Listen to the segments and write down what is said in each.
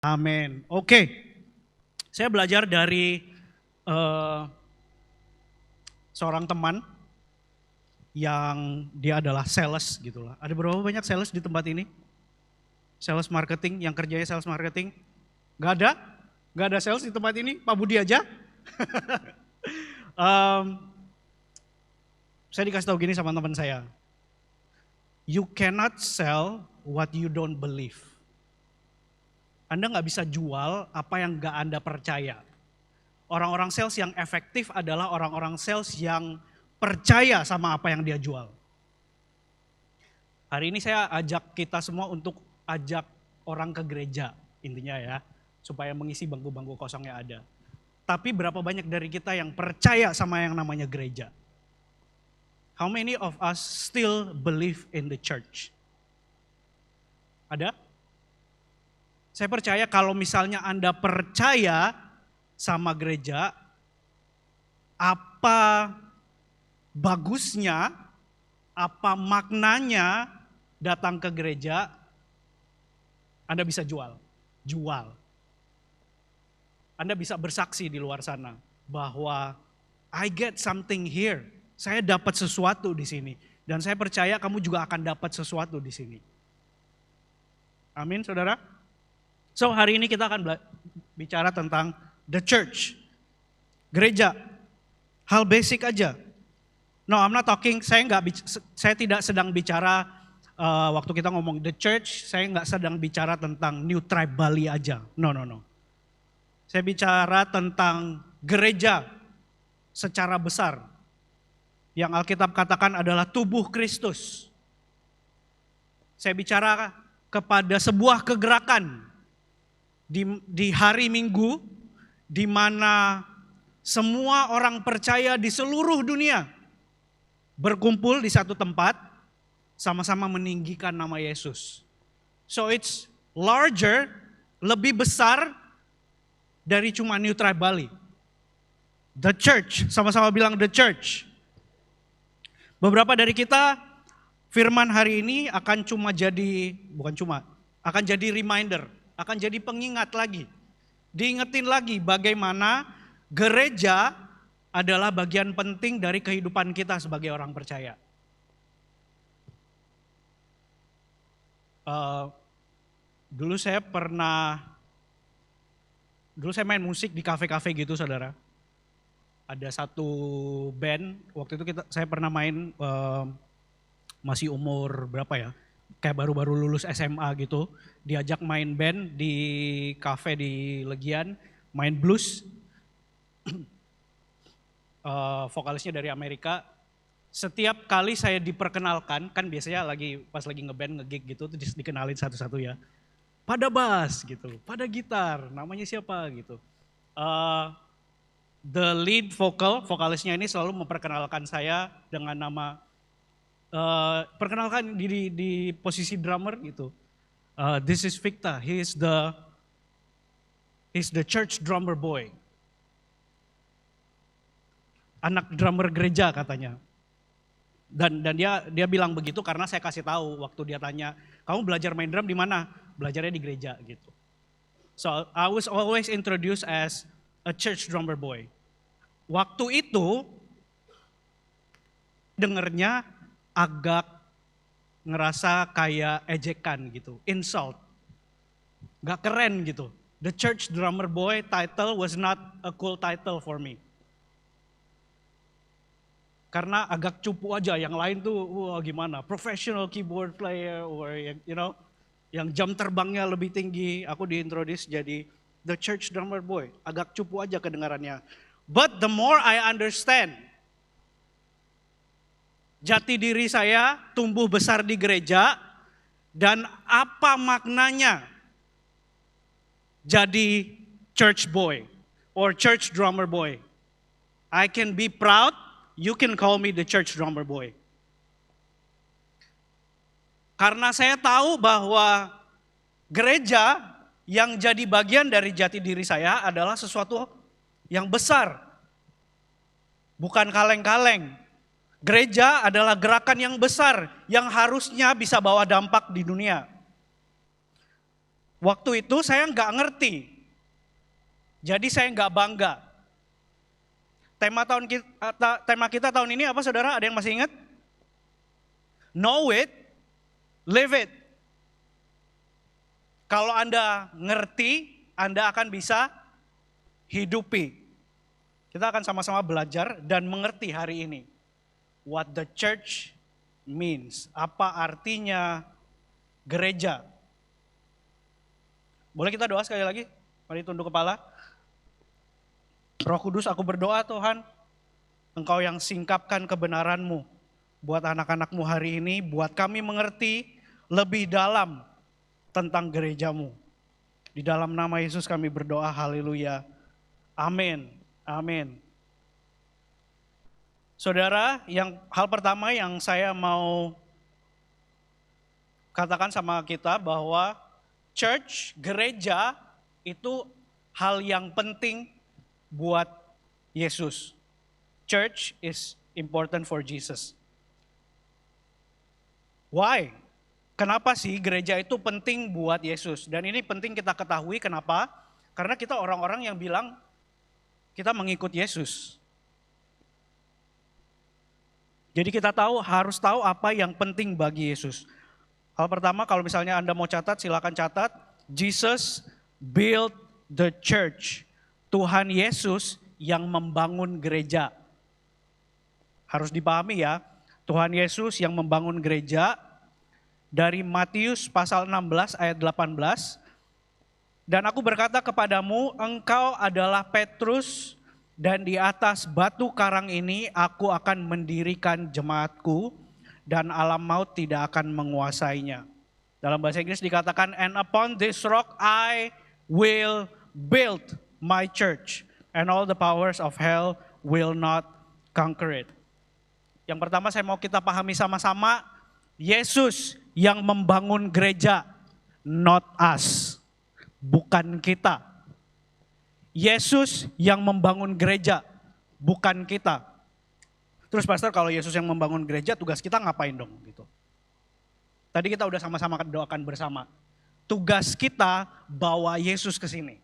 Amin. Oke, saya belajar dari eh, seorang teman yang dia adalah sales gitu lah. Ada berapa banyak sales di tempat ini? Sales marketing, yang kerjanya sales marketing? Gak ada? Gak ada sales di tempat ini? Pak Budi aja? Em, saya dikasih tahu gini sama teman saya. You cannot sell what you don't believe. Anda nggak bisa jual apa yang nggak Anda percaya. Orang-orang sales yang efektif adalah orang-orang sales yang percaya sama apa yang dia jual. Hari ini saya ajak kita semua untuk ajak orang ke gereja intinya ya. Supaya mengisi bangku-bangku kosong yang ada. Tapi berapa banyak dari kita yang percaya sama yang namanya gereja? How many of us still believe in the church? Ada? Saya percaya kalau misalnya Anda percaya sama gereja, apa bagusnya, apa maknanya datang ke gereja, Anda bisa jual. Anda bisa bersaksi di luar sana bahwa I get something here. Saya dapat sesuatu di sini. Dan saya percaya kamu juga akan dapat sesuatu di sini. Amin, saudara? So hari ini kita akan bicara tentang the church. Gereja. Hal basic aja. No, I'm not talking, saya tidak sedang bicara waktu kita ngomong the church, saya nggak sedang bicara tentang New Tribe Bali aja. No. Saya bicara tentang gereja secara besar. Yang Alkitab katakan adalah tubuh Kristus. Saya bicara kepada sebuah kegerakan di hari Minggu di mana semua orang percaya di seluruh dunia berkumpul di satu tempat sama-sama meninggikan nama Yesus. So it's larger, lebih besar dari cuma New Tribe Bali. The church, sama-sama bilang the church. Beberapa dari kita firman hari ini akan akan jadi reminder, akan jadi pengingat lagi. Diingetin lagi bagaimana gereja adalah bagian penting dari kehidupan kita sebagai orang percaya. Dulu saya main musik di kafe-kafe gitu, saudara. Ada satu band, waktu itu saya pernah main masih umur berapa ya, kayak baru-baru lulus SMA gitu. Diajak main band di kafe di Legian, main blues. Vokalisnya dari Amerika. Setiap kali saya diperkenalkan, kan biasanya pas lagi ngeband, ngegig gitu, tuh dikenalin satu-satu ya. Pada bass gitu, pada gitar, namanya siapa gitu. The lead vokalisnya ini selalu memperkenalkan saya dengan nama, perkenalkan di posisi drummer gitu. This is Victa, he's the church drummer boy. Anak drummer gereja katanya. Dan dia bilang begitu karena saya kasih tahu waktu dia tanya, kamu belajar main drum di mana? Belajarnya di gereja gitu. So I was always introduced as a church drummer boy. Waktu itu dengernya agak ngerasa kayak ejekan gitu, insult. Gak keren gitu. The church drummer boy title was not a cool title for me. Karena agak cupu aja, yang lain tuh wah gimana, professional keyboard player or yang jam terbangnya lebih tinggi. Aku diintroduce jadi the church drummer boy, agak cupu aja kedengarannya. But the more I understand, jati diri saya tumbuh besar di gereja dan apa maknanya jadi church boy or church drummer boy. I can be proud. You can call me the church drummer boy. Karena saya tahu bahwa gereja yang jadi bagian dari jati diri saya adalah sesuatu yang besar. Bukan kaleng-kaleng. Gereja adalah gerakan yang besar yang harusnya bisa bawa dampak di dunia. Waktu itu saya nggak ngerti. Jadi saya nggak bangga. Tema kita tahun ini apa saudara? Ada yang masih ingat? Know it, live it. Kalau Anda ngerti, Anda akan bisa hidupi. Kita akan sama-sama belajar dan mengerti hari ini. What the church means. Apa artinya gereja. Boleh kita doa sekali lagi? Mari tunduk kepala. Roh Kudus, aku berdoa Tuhan, Engkau yang singkapkan kebenaran-Mu buat anak-anak-Mu hari ini, buat kami mengerti lebih dalam tentang gereja-Mu. Di dalam nama Yesus kami berdoa, haleluya. Amin, amin. Saudara, hal pertama yang saya mau katakan sama kita bahwa church, gereja itu hal yang penting buat Yesus. Church is important for Jesus. Why? Kenapa sih gereja itu penting buat Yesus? Dan ini penting kita ketahui kenapa? Karena kita orang-orang yang bilang kita mengikut Yesus. Jadi kita harus tahu apa yang penting bagi Yesus. Hal pertama kalau misalnya Anda mau catat, silakan catat. Jesus built the church. Tuhan Yesus yang membangun gereja. Harus dipahami ya, Tuhan Yesus yang membangun gereja. Dari Matius pasal 16 ayat 18. Dan aku berkata kepadamu, engkau adalah Petrus, dan di atas batu karang ini aku akan mendirikan jemaatku, dan alam maut tidak akan menguasainya. Dalam bahasa Inggris dikatakan, and upon this rock I will build my church, and all the powers of hell will not conquer it. Yang pertama saya mau kita pahami sama-sama, Yesus yang membangun gereja, not us, bukan kita. Yesus yang membangun gereja, bukan kita. Terus pastor, kalau Yesus yang membangun gereja, tugas kita ngapain dong? Gitu. Tadi kita udah sama-sama doakan bersama. Tugas kita bawa Yesus ke sini.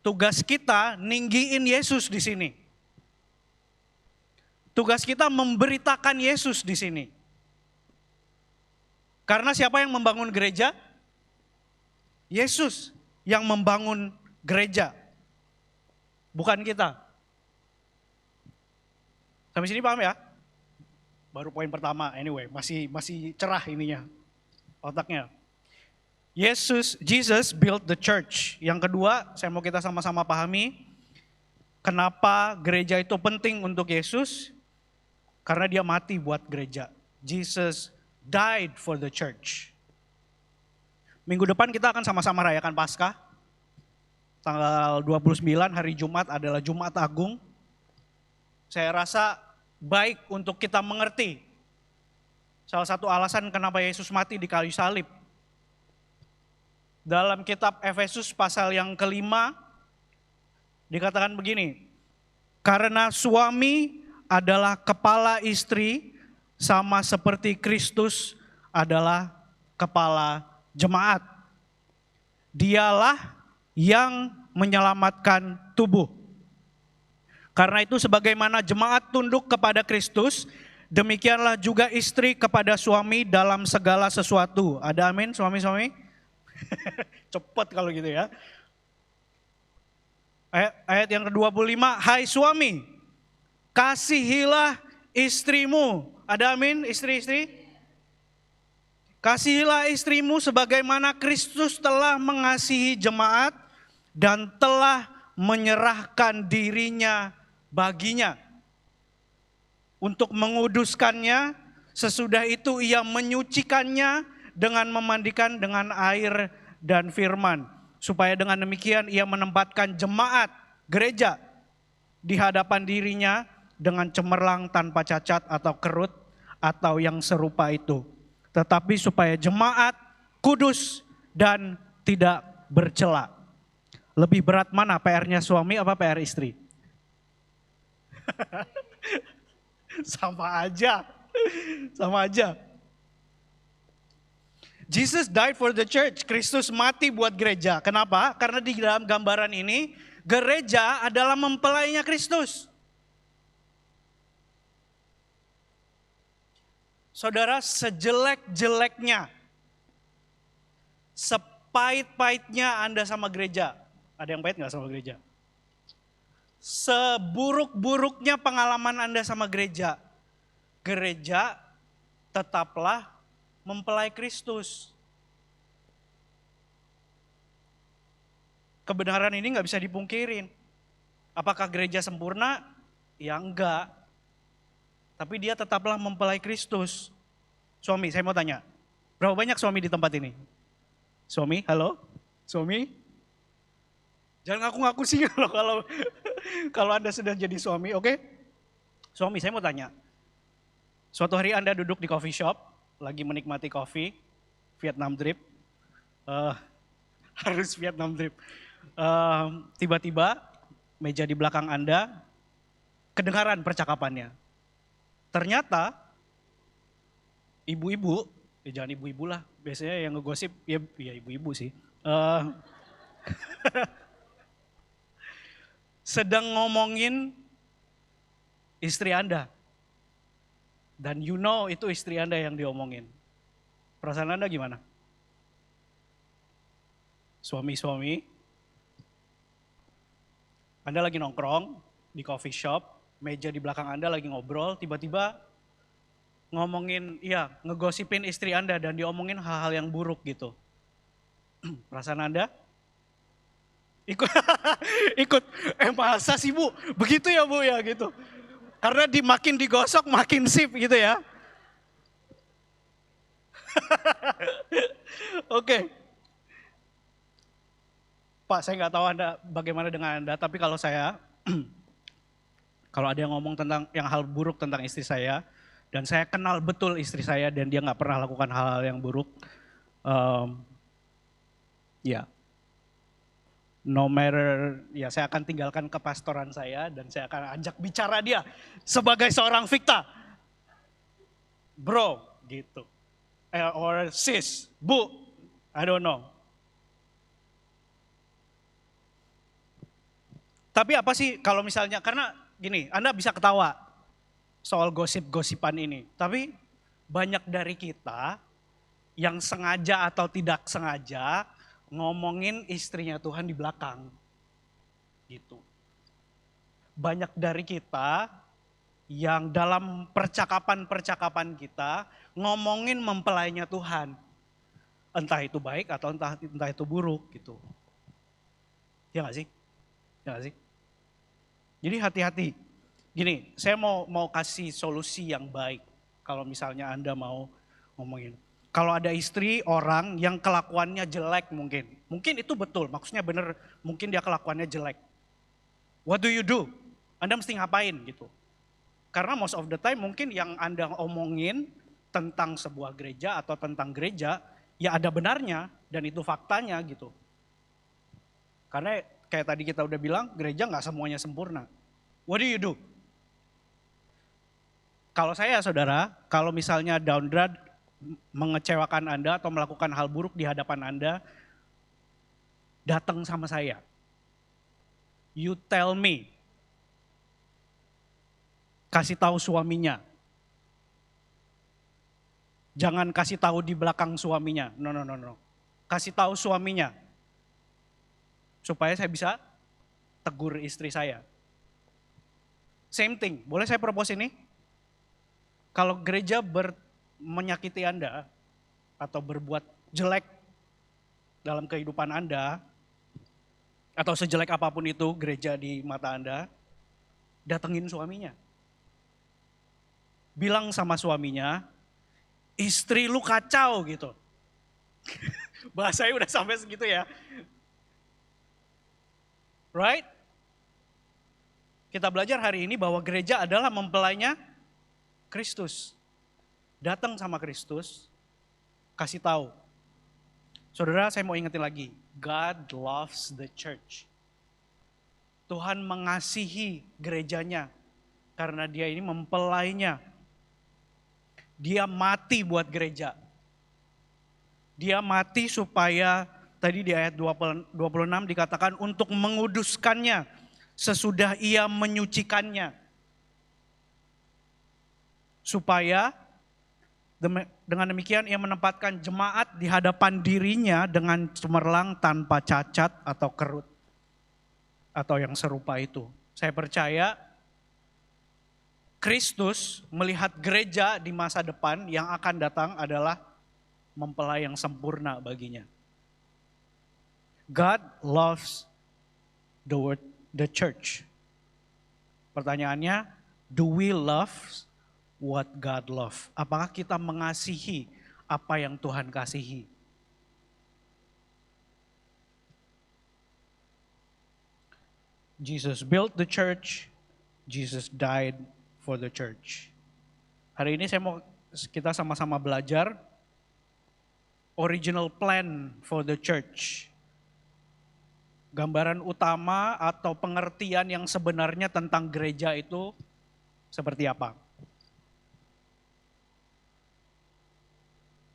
Tugas kita ninggiin Yesus di sini. Tugas kita memberitakan Yesus di sini. Karena siapa yang membangun gereja? Yesus yang membangun gereja. Bukan kita. Sampai sini paham ya? Baru poin pertama, anyway, masih cerah ininya, otaknya. Jesus built the church. Yang kedua, saya mau kita sama-sama pahami, kenapa gereja itu penting untuk Yesus? Karena dia mati buat gereja. Jesus died for the church. Minggu depan kita akan sama-sama rayakan Paskah. Tanggal 29 hari Jumat adalah Jumat Agung. Saya rasa baik untuk kita mengerti salah satu alasan kenapa Yesus mati di kayu salib. Dalam kitab Efesus pasal yang kelima dikatakan begini, karena suami adalah kepala istri sama seperti Kristus adalah kepala jemaat. Dialah yang menyelamatkan tubuh. Karena itu sebagaimana jemaat tunduk kepada Kristus, demikianlah juga istri kepada suami dalam segala sesuatu. Ada amin suami-suami? Cepat kalau gitu ya. Ayat yang ke-25, hai suami, kasihilah istrimu. Ada amin istri-istri? Kasihilah istrimu sebagaimana Kristus telah mengasihi jemaat dan telah menyerahkan dirinya baginya untuk menguduskannya, sesudah itu ia menyucikannya dengan memandikan dengan air dan firman, supaya dengan demikian ia menempatkan jemaat gereja di hadapan dirinya dengan cemerlang tanpa cacat atau kerut atau yang serupa itu, tetapi supaya jemaat kudus dan tidak bercela. Lebih berat mana, PR-nya suami apa PR istri? Sama aja. Jesus died for the church. Kristus mati buat gereja. Kenapa? Karena di dalam gambaran ini, gereja adalah mempelainya Kristus. Saudara, sejelek-jeleknya, sepahit-pahitnya Anda sama gereja. Ada yang pahit gak sama gereja? Seburuk-buruknya pengalaman Anda sama gereja, gereja tetaplah mempelai Kristus. Kebenaran ini gak bisa dipungkirin. Apakah gereja sempurna? Ya enggak. Tapi dia tetaplah mempelai Kristus. Suami, saya mau tanya. Berapa banyak suami di tempat ini? Suami, halo? Suami? Jangan ngaku-ngaku sih kalau Anda sudah jadi suami, oke? Suami, saya mau tanya. Suatu hari Anda duduk di coffee shop, lagi menikmati kopi, Vietnam drip. Harus Vietnam drip. Tiba-tiba meja di belakang Anda, kedengaran percakapannya. Ternyata ibu-ibu, jangan ibu-ibu lah, biasanya yang ngegosip ya ibu-ibu sih. Sedang ngomongin istri Anda. Dan you know itu istri Anda yang diomongin. Perasaan Anda gimana? Suami-suami, Anda lagi nongkrong di coffee shop, meja di belakang Anda lagi ngobrol, tiba-tiba ngomongin, ngegosipin istri Anda dan diomongin hal-hal yang buruk gitu. Perasaan Anda? Ikut, masa sih Bu? Begitu ya Bu ya gitu. Karena makin digosok makin sip gitu ya. Oke. Pak, saya nggak tahu Anda bagaimana dengan Anda, tapi kalau saya, kalau ada yang ngomong tentang yang hal buruk tentang istri saya, dan saya kenal betul istri saya dan dia nggak pernah lakukan hal-hal yang buruk, no matter, saya akan tinggalkan kepastoran saya dan saya akan ajak bicara dia sebagai seorang Victa. Bro, gitu. Or sis, Bu, I don't know. Tapi apa sih kalau misalnya, karena gini, Anda bisa ketawa soal gosip-gosipan ini. Tapi banyak dari kita yang sengaja atau tidak sengaja ngomongin istrinya Tuhan di belakang. Gitu. Banyak dari kita yang dalam percakapan-percakapan kita ngomongin mempelainya Tuhan. Entah itu baik atau entah itu buruk gitu. Ya gak sih? Ya gak sih? Jadi hati-hati. Gini, saya mau kasih solusi yang baik. Kalau misalnya Anda mau ngomongin. Kalau ada istri orang yang kelakuannya jelek mungkin. Mungkin itu betul, maksudnya benar mungkin dia kelakuannya jelek. What do you do? Anda mesti ngapain gitu. Karena most of the time mungkin yang Anda omongin tentang sebuah gereja atau tentang gereja, ya ada benarnya dan itu faktanya gitu. Karena kayak tadi kita udah bilang, gereja gak semuanya sempurna. What do you do? Kalau saya saudara, kalau misalnya downgrade mengecewakan Anda atau melakukan hal buruk di hadapan Anda, datang sama saya. You tell me. Kasih tahu suaminya. Jangan kasih tahu di belakang suaminya. No. Kasih tahu suaminya. Supaya saya bisa tegur istri saya. Same thing, boleh saya propose ini? Kalau gereja menyakiti Anda atau berbuat jelek dalam kehidupan Anda, atau sejelek apapun itu gereja di mata Anda, datengin suaminya. Bilang sama suaminya, istri lu kacau gitu. Bahasanya udah sampai segitu ya. Right? Kita belajar hari ini bahwa gereja adalah mempelainya Kristus. Datang sama Kristus, kasih tahu. Saudara, saya mau ingetin lagi, God loves the church. Tuhan mengasihi gerejanya karena dia ini mempelainya. Dia mati buat gereja. Dia mati supaya tadi di ayat 26 dikatakan untuk menguduskannya sesudah ia menyucikannya. Supaya dengan demikian ia menempatkan jemaat di hadapan dirinya dengan cemerlang tanpa cacat atau kerut. Atau yang serupa itu. Saya percaya Kristus melihat gereja di masa depan yang akan datang adalah mempelai yang sempurna baginya. God loves the church. Pertanyaannya, do we love what God love? Apakah kita mengasihi apa yang Tuhan kasihi? Jesus built the church, Jesus died for the church. Hari ini kita sama-sama belajar original plan for the church. Gambaran utama atau pengertian yang sebenarnya tentang gereja itu seperti apa?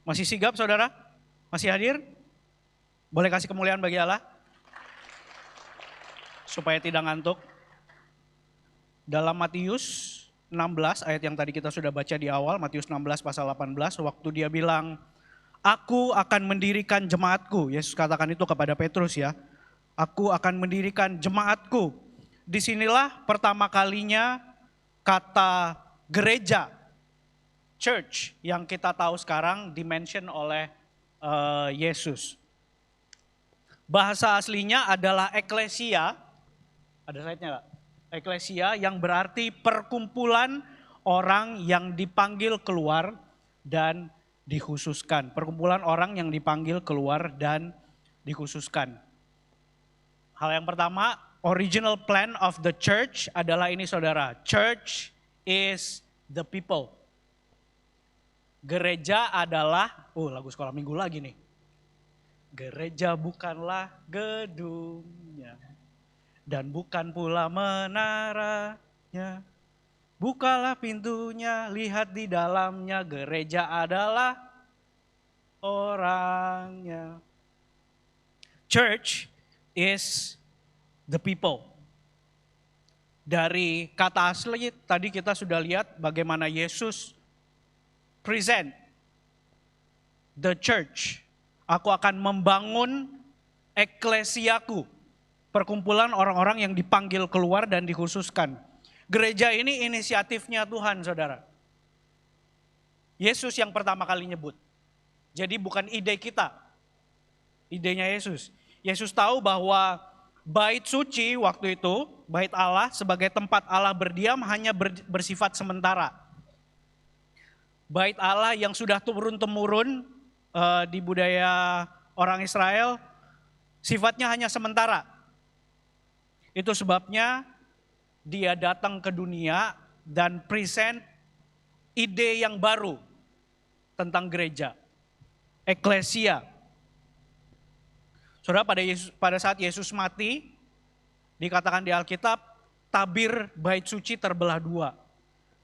Masih sigap saudara? Masih hadir? Boleh kasih kemuliaan bagi Allah? Supaya tidak ngantuk. Dalam Matius 16 ayat yang tadi kita sudah baca di awal, Matius 16 pasal 18, waktu dia bilang, aku akan mendirikan jemaatku. Yesus katakan itu kepada Petrus ya. Aku akan mendirikan jemaatku. Disinilah pertama kalinya kata gereja, church yang kita tahu sekarang dimention oleh Yesus. Bahasa aslinya adalah eklesia. Ada slide-nya nggak? Eklesia yang berarti perkumpulan orang yang dipanggil keluar dan dikhususkan. Perkumpulan orang yang dipanggil keluar dan dikhususkan. Hal yang pertama, original plan of the church adalah ini saudara. Church is the people. Gereja adalah, lagu sekolah minggu lagi nih. Gereja bukanlah gedungnya dan bukan pula menaranya. Bukalah pintunya, lihat di dalamnya, gereja adalah orangnya. Church is the people. Dari kata asli tadi kita sudah lihat bagaimana Yesus present the church. Aku akan membangun eklesiaku. Perkumpulan orang-orang yang dipanggil keluar dan dikhususkan. Gereja ini inisiatifnya Tuhan saudara. Yesus yang pertama kali nyebut. Jadi bukan ide kita. Idenya Yesus. Yesus tahu bahwa bait suci waktu itu, bait Allah sebagai tempat Allah berdiam hanya bersifat sementara. Bait Allah yang sudah turun-temurun di budaya orang Israel, sifatnya hanya sementara. Itu sebabnya dia datang ke dunia dan present ide yang baru tentang gereja, eklesia. Saudara, pada saat Yesus mati, dikatakan di Alkitab, tabir bait suci terbelah dua.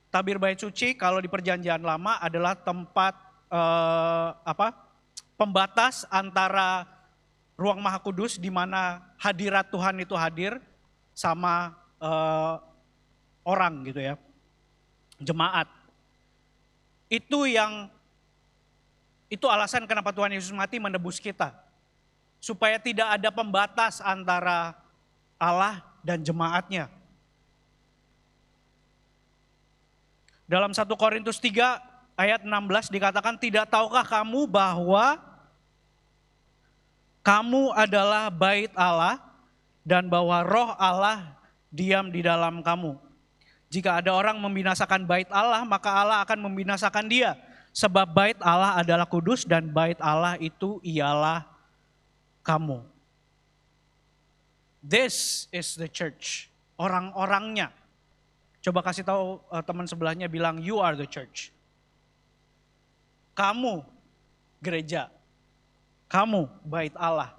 Tabir bait suci kalau di perjanjian lama adalah tempat pembatas antara ruang maha kudus di mana hadirat Tuhan itu hadir sama orang gitu ya, jemaat. Itu alasan kenapa Tuhan Yesus mati menebus kita. Supaya tidak ada pembatas antara Allah dan jemaatnya. Dalam 1 Korintus 3 ayat 16 dikatakan, tidak tahukah kamu bahwa kamu adalah bait Allah dan bahwa roh Allah diam di dalam kamu. Jika ada orang membinasakan bait Allah, maka Allah akan membinasakan dia. Sebab bait Allah adalah kudus dan bait Allah itu ialah kamu. This is the church. Orang-orangnya. Coba kasih tahu teman sebelahnya, bilang you are the church. Kamu gereja. Kamu bait Allah.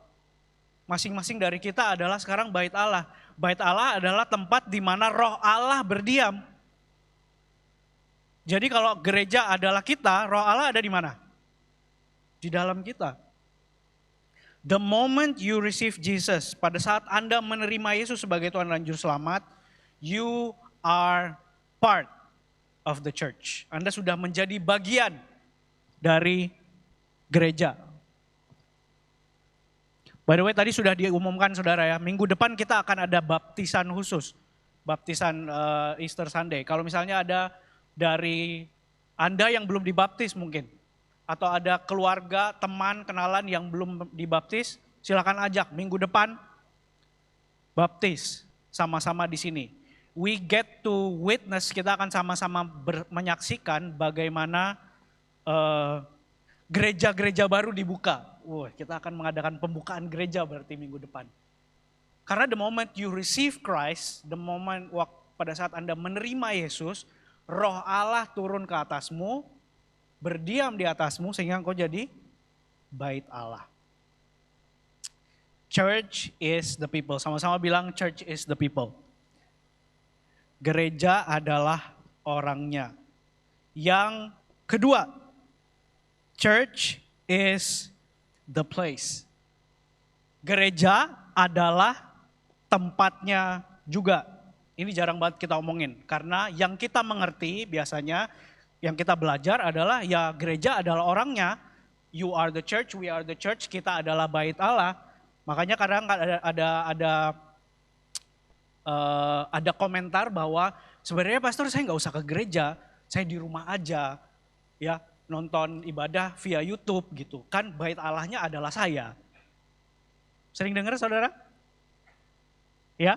Masing-masing dari kita adalah sekarang bait Allah. Bait Allah adalah tempat di mana roh Allah berdiam. Jadi kalau gereja adalah kita, roh Allah ada di mana? Di dalam kita. The moment you receive Jesus, pada saat Anda menerima Yesus sebagai Tuhan dan Juru Selamat, you are part of the church. Anda sudah menjadi bagian dari gereja. By the way, tadi sudah diumumkan saudara ya, minggu depan kita akan ada baptisan khusus. Baptisan Easter Sunday. Kalau misalnya ada dari Anda yang belum dibaptis mungkin, atau ada keluarga, teman, kenalan yang belum dibaptis, silakan ajak minggu depan baptis sama-sama di sini. We get to witness, kita akan sama-sama menyaksikan bagaimana gereja-gereja baru dibuka. Kita akan mengadakan pembukaan gereja berarti minggu depan. Karena the moment you receive Christ, the moment pada saat Anda menerima Yesus, Roh Allah turun ke atasmu, berdiam di atasmu sehingga engkau jadi bait Allah. Church is the people. Sama-sama bilang church is the people. Gereja adalah orangnya. Yang kedua, church is the place. Gereja adalah tempatnya juga. Ini jarang banget kita omongin. Karena yang kita mengerti biasanya, yang kita belajar adalah ya gereja adalah orangnya. You are the church, we are the church, kita adalah bait Allah. Makanya kadang ada komentar bahwa sebenarnya pastor saya nggak usah ke gereja, saya di rumah aja ya nonton ibadah via YouTube gitu. Kan bait Allahnya adalah saya. Sering dengar saudara? Ya?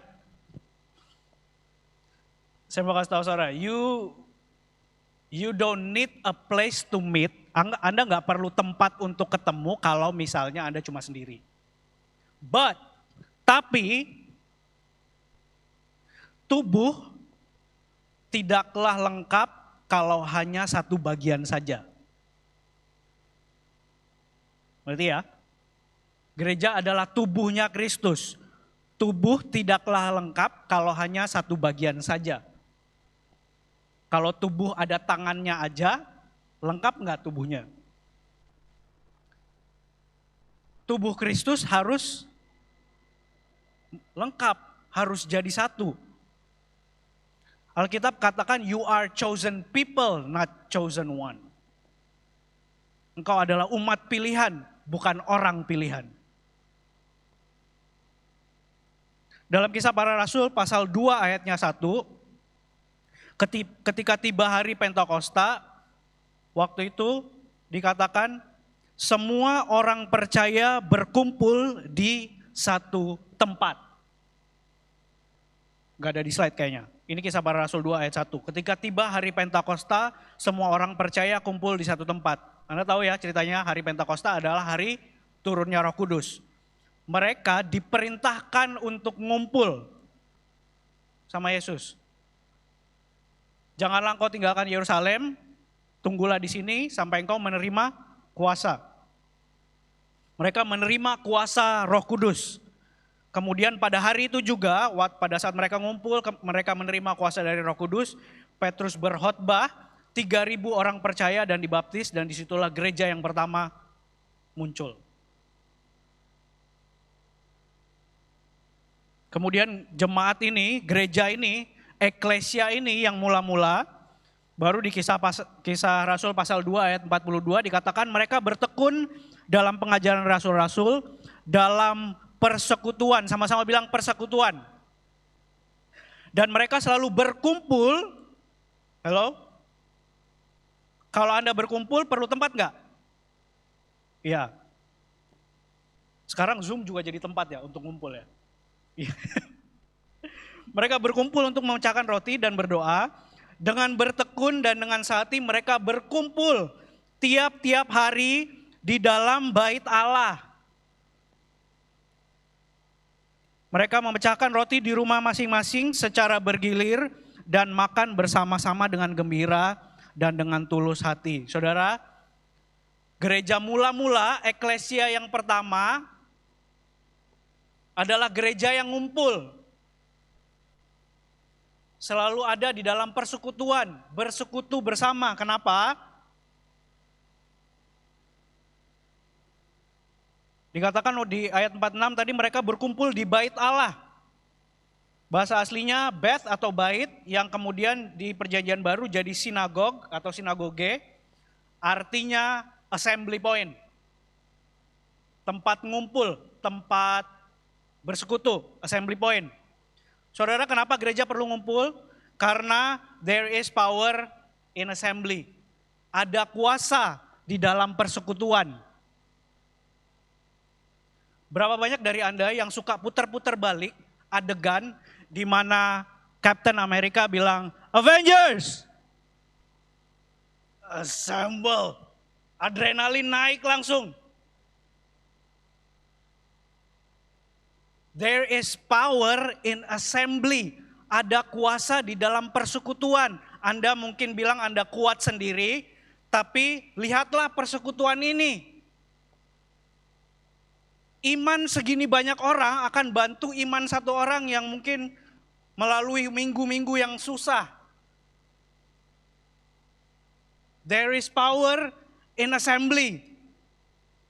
Saya mau kasih tahu saudara, You don't need a place to meet. Anda nggak perlu tempat untuk ketemu kalau misalnya Anda cuma sendiri. Tapi tubuh tidaklah lengkap kalau hanya satu bagian saja. Berarti ya, gereja adalah tubuhnya Kristus. Tubuh tidaklah lengkap kalau hanya satu bagian saja. Kalau tubuh ada tangannya aja, lengkap nggak tubuhnya? Tubuh Kristus harus lengkap, harus jadi satu. Alkitab katakan you are chosen people, not chosen one. Engkau adalah umat pilihan, bukan orang pilihan. Dalam Kisah Para Rasul pasal 2 ayatnya 1, ketika tiba hari Pentakosta, waktu itu dikatakan semua orang percaya berkumpul di satu tempat. Gak ada di slide kayaknya. Ini Kisah Para Rasul 2 ayat 1. Ketika tiba hari Pentakosta, semua orang percaya kumpul di satu tempat. Anda tahu ya ceritanya, hari Pentakosta adalah hari turunnya Roh Kudus. Mereka diperintahkan untuk ngumpul sama Yesus. Janganlah engkau tinggalkan Yerusalem, tunggulah di sini sampai engkau menerima kuasa. Mereka menerima kuasa Roh Kudus. Kemudian pada hari itu juga, pada saat mereka ngumpul, mereka menerima kuasa dari Roh Kudus. Petrus berkhotbah, 3.000 orang percaya dan dibaptis, dan disitulah gereja yang pertama muncul. Kemudian jemaat ini, gereja ini, eklesia ini yang mula-mula, baru di kisah Rasul pasal 2 ayat 42 dikatakan mereka bertekun dalam pengajaran rasul-rasul, dalam persekutuan, sama-sama bilang persekutuan. Dan mereka selalu berkumpul, halo? Kalau Anda berkumpul perlu tempat nggak? Iya. Sekarang Zoom juga jadi tempat ya untuk ngumpul ya. Mereka berkumpul untuk memecahkan roti dan berdoa. Dengan bertekun dan dengan sehati mereka berkumpul tiap-tiap hari di dalam bait Allah. Mereka memecahkan roti di rumah masing-masing secara bergilir dan makan bersama-sama dengan gembira dan dengan tulus hati. Saudara, gereja mula-mula, eklesia yang pertama adalah gereja yang ngumpul. Selalu ada di dalam persekutuan, bersekutu bersama. Kenapa? Dikatakan di ayat 46 tadi mereka berkumpul di bait Allah. Bahasa aslinya Beth atau bait yang kemudian di perjanjian baru jadi sinagog atau sinagoge. Artinya assembly point. Tempat ngumpul, tempat bersekutu, assembly point. Saudara, kenapa gereja perlu ngumpul? Karena there is power in assembly. Ada kuasa di dalam persekutuan. Berapa banyak dari Anda yang suka putar-putar balik adegan di mana Captain America bilang, Avengers! Assemble. Adrenalin naik langsung. There is power in assembly. Ada kuasa di dalam persekutuan. Anda mungkin bilang Anda kuat sendiri, tapi lihatlah persekutuan ini. Iman segini banyak orang akan bantu iman satu orang yang mungkin melalui minggu-minggu yang susah. There is power in assembly.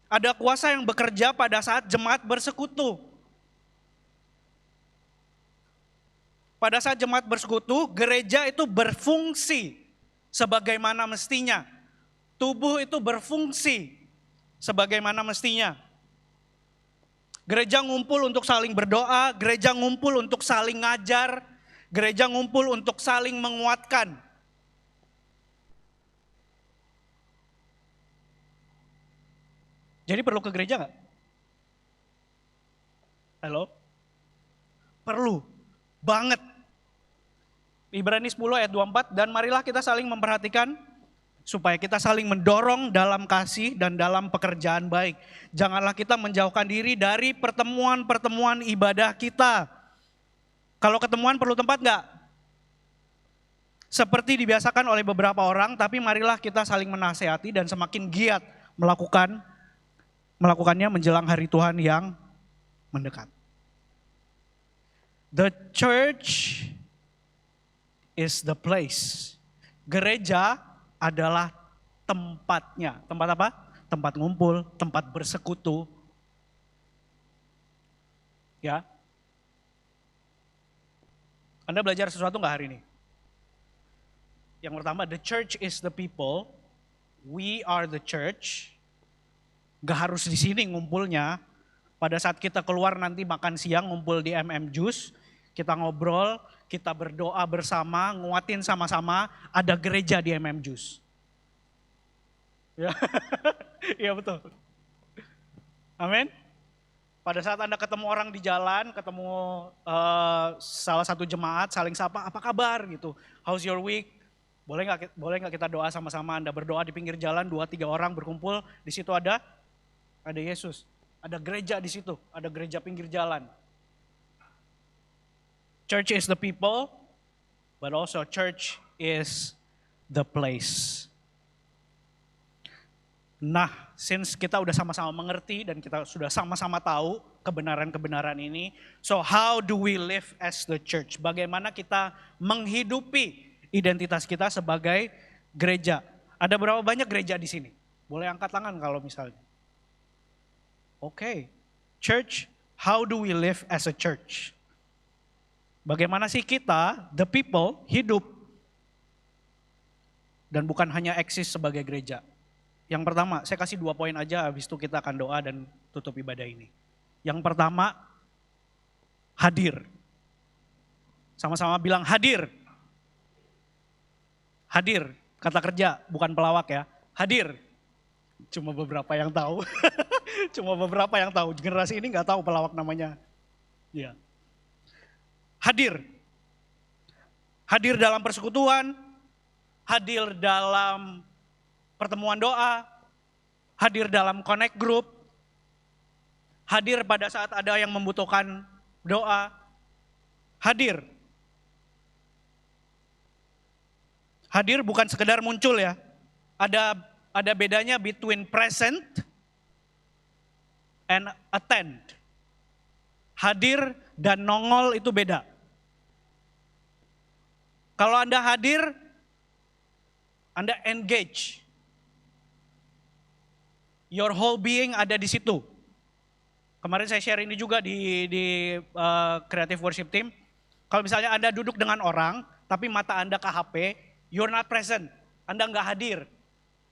Ada kuasa yang bekerja pada saat jemaat bersekutu. Pada saat jemaat bersekutu, gereja itu berfungsi sebagaimana mestinya. Tubuh itu berfungsi sebagaimana mestinya. Gereja ngumpul untuk saling berdoa, gereja ngumpul untuk saling ngajar, gereja ngumpul untuk saling menguatkan. Jadi perlu ke gereja nggak? Halo? Perlu, banget. Ibrani 10 ayat 24, dan marilah kita saling memperhatikan supaya kita saling mendorong dalam kasih dan dalam pekerjaan baik. Janganlah kita menjauhkan diri dari pertemuan-pertemuan ibadah kita. Kalau ketemuan perlu tempat enggak? Seperti dibiasakan oleh beberapa orang, tapi marilah kita saling menasehati dan semakin giat melakukannya menjelang hari Tuhan yang mendekat. The church is the place. Gereja adalah tempatnya. Tempat apa? Tempat ngumpul, tempat bersekutu. Ya. Anda belajar sesuatu nggak hari ini? Yang pertama, the church is the people. We are the church. Gak harus di sini ngumpulnya. Pada saat kita keluar nanti makan siang ngumpul di Juice, kita ngobrol, kita berdoa bersama, nguatin sama-sama, ada gereja di Juice. Ya, iya betul. Amin. Pada saat Anda ketemu orang di jalan, ketemu salah satu jemaat, saling sapa, apa kabar gitu, how's your week? Boleh nggak kita doa sama-sama? Anda berdoa di pinggir jalan, 2-3 orang berkumpul, di situ ada Yesus, ada gereja di situ, ada gereja pinggir jalan. Church is the people, but also church is the place. Nah, since kita udah sama-sama mengerti dan kita sudah sama-sama tahu kebenaran-kebenaran ini, so how do we live as the church? Bagaimana kita menghidupi identitas kita sebagai gereja? Ada berapa banyak gereja di sini? Boleh angkat tangan kalau misalnya. Oke, church, how do we live as a church? Bagaimana sih kita, the people, hidup dan bukan hanya eksis sebagai gereja? Yang pertama, saya kasih 2 poin aja, habis itu kita akan doa dan tutup ibadah ini. Yang pertama, hadir. Sama-sama bilang hadir. Hadir, kata kerja, bukan pelawak ya. Hadir. Cuma beberapa yang tahu. Cuma beberapa yang tahu. Generasi ini nggak tahu pelawak namanya. Ya. Hadir. Hadir dalam persekutuan, hadir dalam pertemuan doa, hadir dalam connect group, hadir pada saat ada yang membutuhkan doa, hadir. Hadir bukan sekedar muncul ya, ada bedanya between present and attend. Hadir dan nongol itu beda. Kalau Anda hadir, Anda engage. Your whole being ada di situ. Kemarin saya share ini juga di Creative Worship Team. Kalau misalnya Anda duduk dengan orang, tapi mata Anda ke HP, you're not present. Anda nggak hadir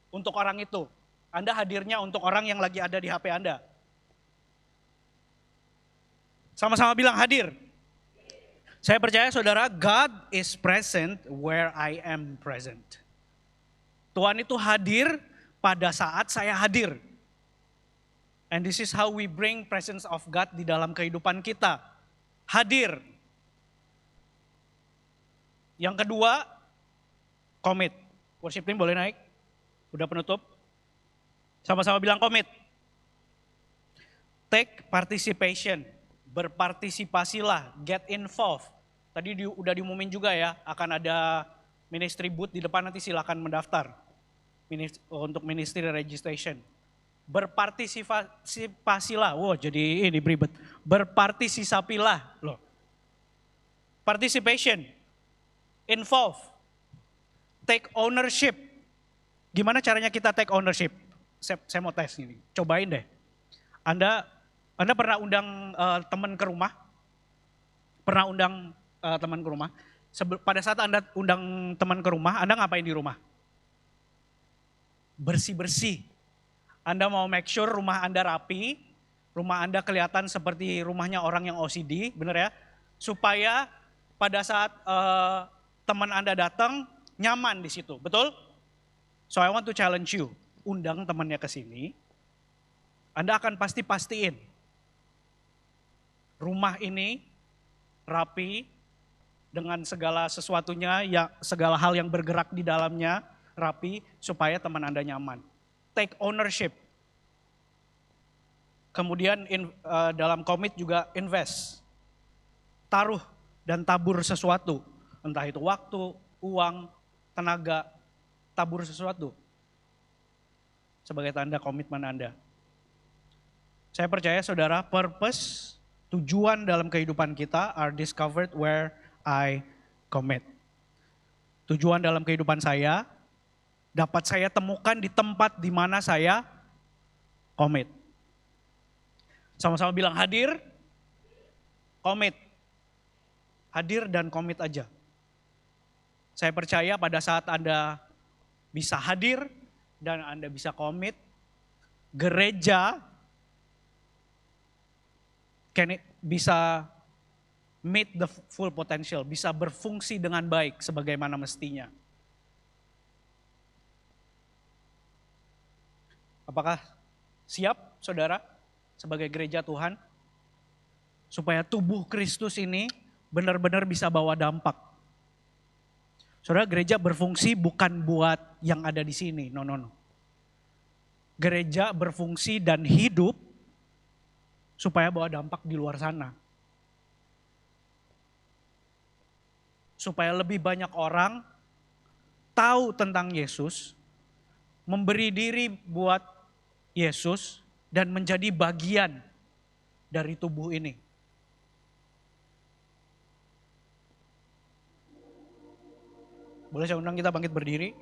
untuk orang itu. Anda hadirnya untuk orang yang lagi ada di HP Anda. Sama-sama bilang hadir. Saya percaya saudara, God is present where I am present. Tuhan itu hadir pada saat saya hadir. And this is how we bring presence of God di dalam kehidupan kita. Hadir. Yang kedua, commit. Worship team boleh naik? Udah penutup? Sama-sama bilang commit. Take participation. Berpartisipasilah, get involved. Tadi udah diumumin juga ya, akan ada ministry booth di depan, nanti silakan mendaftar untuk ministry registration. Berpartisipasilah, wow jadi ini beribet. Berpartisipapilah loh. Participation, involve, take ownership. Gimana caranya kita take ownership? Saya mau tes ini, cobain deh. Anda pernah undang teman ke rumah? Pernah undang teman ke rumah? Pada saat Anda undang teman ke rumah, Anda ngapain di rumah? Bersih-bersih. Anda mau make sure rumah Anda rapi, rumah Anda kelihatan seperti rumahnya orang yang OCD, benar ya? Supaya pada saat teman Anda datang, nyaman di situ, betul? So I want to challenge you, undang temannya ke sini, Anda akan pastiin rumah ini rapi dengan segala sesuatunya, segala hal yang bergerak di dalamnya rapi supaya teman Anda nyaman. Take ownership. Kemudian dalam commit juga invest. Taruh dan tabur sesuatu. Entah itu waktu, uang, tenaga, tabur sesuatu. Sebagai tanda komitmen Anda. Saya percaya saudara, purpose, tujuan dalam kehidupan kita are discovered where I commit. Tujuan dalam kehidupan saya dapat saya temukan di tempat di mana saya komit. Sama-sama bilang hadir, komit. Hadir dan komit aja. Saya percaya pada saat Anda bisa hadir dan Anda bisa komit, gereja bisa meet the full potential, bisa berfungsi dengan baik sebagaimana mestinya. Apakah siap saudara sebagai gereja Tuhan? Supaya tubuh Kristus ini benar-benar bisa bawa dampak. Saudara, gereja berfungsi bukan buat yang ada di sini, no. Gereja berfungsi dan hidup supaya bawa dampak di luar sana. Supaya lebih banyak orang tahu tentang Yesus, memberi diri buat Yesus, dan menjadi bagian dari tubuh ini. Boleh saya undang kita bangkit berdiri?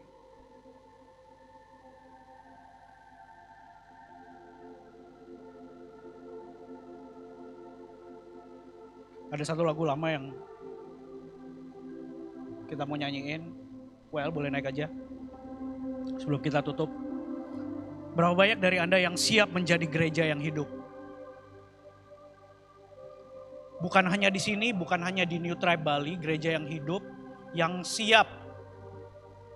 Ada satu lagu lama yang kita mau nyanyiin. Well, boleh naik aja. Sebelum kita tutup. Berapa banyak dari Anda yang siap menjadi gereja yang hidup? Bukan hanya di sini, bukan hanya di New Tribe Bali, gereja yang hidup, yang siap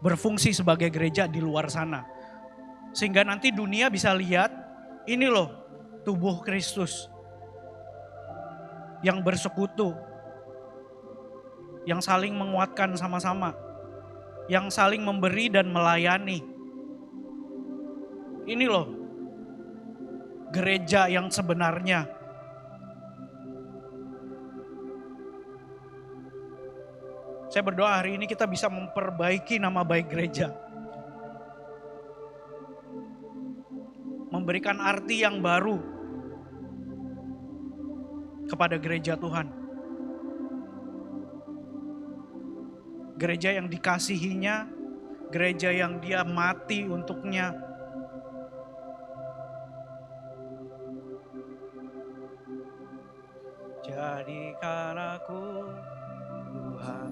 berfungsi sebagai gereja di luar sana. Sehingga nanti dunia bisa lihat, ini loh tubuh Kristus yang bersekutu, yang saling menguatkan sama-sama, yang saling memberi dan melayani. Ini loh gereja yang sebenarnya. Saya berdoa hari ini kita bisa memperbaiki nama baik gereja. Memberikan arti yang baru kepada gereja Tuhan. Gereja yang dikasihinya, gereja yang dia mati untuknya. jadikan aku Tuhan.